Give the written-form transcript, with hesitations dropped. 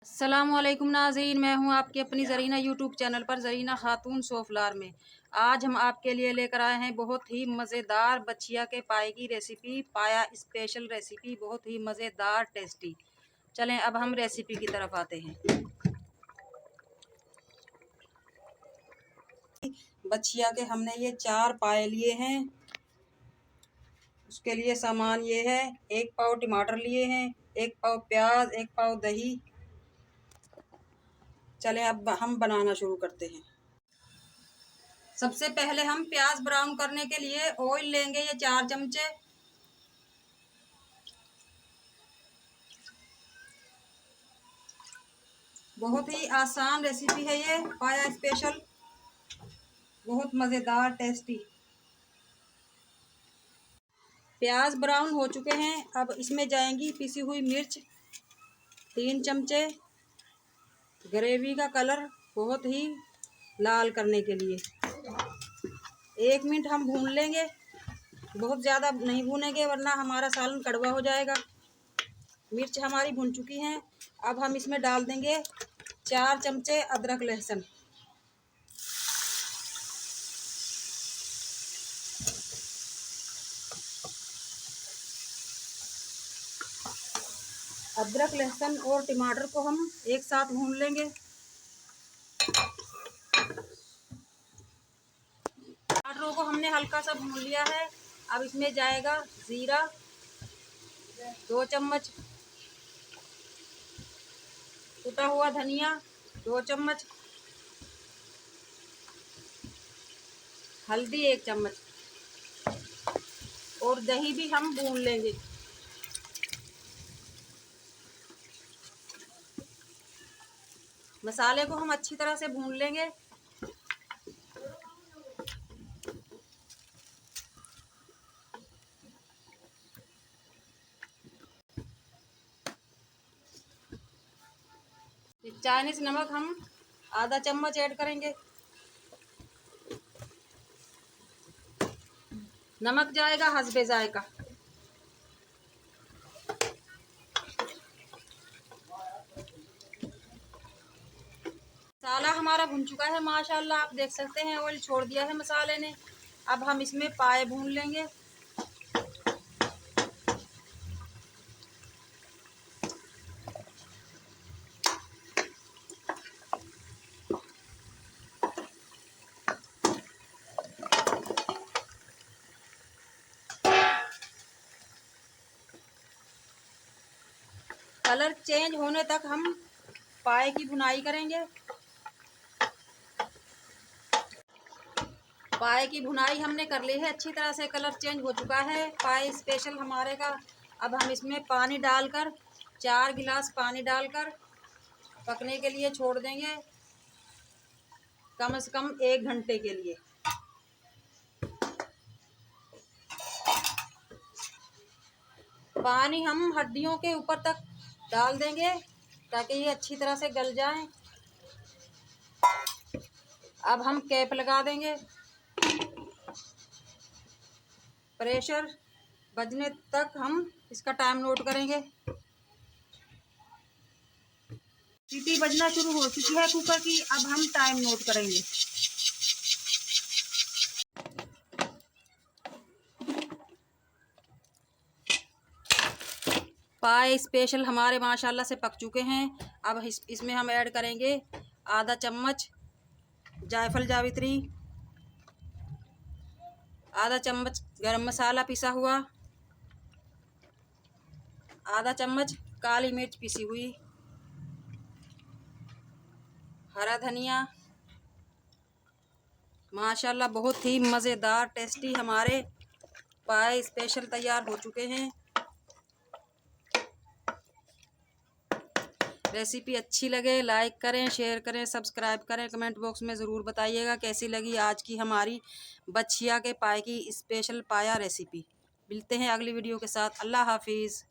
अस्सलामुअलैकुम नाज़रीन, मैं हूं आपकी अपनी ज़रीना यूट्यूब चैनल पर ज़रीना खातून सोफलार में। आज हम आपके लिए लेकर आए हैं बहुत ही मज़ेदार बछिया के पाए की रेसिपी, पाया स्पेशल रेसिपी, बहुत ही मज़ेदार टेस्टी। चलें अब हम रेसिपी की तरफ आते हैं। बछिया के हमने ये 4 पाए लिए हैं। उसके लिए सामान ये है, 1 पाव टमाटर लिए हैं, 1 पाव प्याज, 1 पाव दही। चलें अब हम बनाना शुरू करते हैं। सबसे पहले हम प्याज ब्राउन करने के लिए ऑयल लेंगे, ये 4 चमचे। बहुत ही आसान रेसिपी है ये, पाया स्पेशल, बहुत मज़ेदार टेस्टी। प्याज ब्राउन हो चुके हैं। अब इसमें जाएंगी पिसी हुई मिर्च 3 चमचे, ग्रेवी का कलर बहुत ही लाल करने के लिए 1 मिनट हम भून लेंगे। बहुत ज़्यादा नहीं भूनेंगे वरना हमारा सालन कड़वा हो जाएगा। मिर्च हमारी भून चुकी हैं। अब हम इसमें डाल देंगे 4 चमचे अदरक लहसुन। अदरक लहसुन और टमाटर को हम एक साथ भून लेंगे। टमाटरों को हमने हल्का सा भून लिया है। अब इसमें जाएगा जीरा 2 चम्मच, कुटा हुआ धनिया 2 चम्मच, हल्दी 1 चम्मच और दही भी हम भून लेंगे। मसाले को हम अच्छी तरह से भून लेंगे। चाइनीज नमक हम आधा चम्मच ऐड करेंगे। नमक जाएगा हस्बे जायका। मसाला हमारा भुन चुका है माशाल्लाह, आप देख सकते हैं ऑयल छोड़ दिया है मसाले ने। अब हम इसमें पाए भून लेंगे। कलर चेंज होने तक हम पाए की भुनाई करेंगे। पाए की भुनाई हमने कर ली है अच्छी तरह से, कलर चेंज हो चुका है पाए स्पेशल हमारे का। अब हम इसमें पानी डालकर 4 गिलास पानी डालकर पकने के लिए छोड़ देंगे, कम से कम 1 घंटे के लिए। पानी हम हड्डियों के ऊपर तक डाल देंगे ताकि ये अच्छी तरह से गल जाएं। अब हम कैप लगा देंगे। प्रेशर बजने तक हम इसका टाइम नोट करेंगे। सीटी बजना शुरू हो चुकी है कुकर की। अब हम टाइम नोट करेंगे। पाए स्पेशल हमारे माशाल्लाह से पक चुके हैं। अब इसमें हम ऐड करेंगे आधा चम्मच जायफल जावित्री, आधा चम्मच गरम मसाला पिसा हुआ, आधा चम्मच काली मिर्च पिसी हुई, हरा धनिया। माशाल्लाह बहुत ही मज़ेदार टेस्टी हमारे पाए स्पेशल तैयार हो चुके हैं। रेसिपी अच्छी लगे लाइक करें, शेयर करें, सब्सक्राइब करें। कमेंट बॉक्स में ज़रूर बताइएगा कैसी लगी आज की हमारी बछिया के पाए की स्पेशल पाया रेसिपी। मिलते हैं अगली वीडियो के साथ। अल्लाह हाफिज़।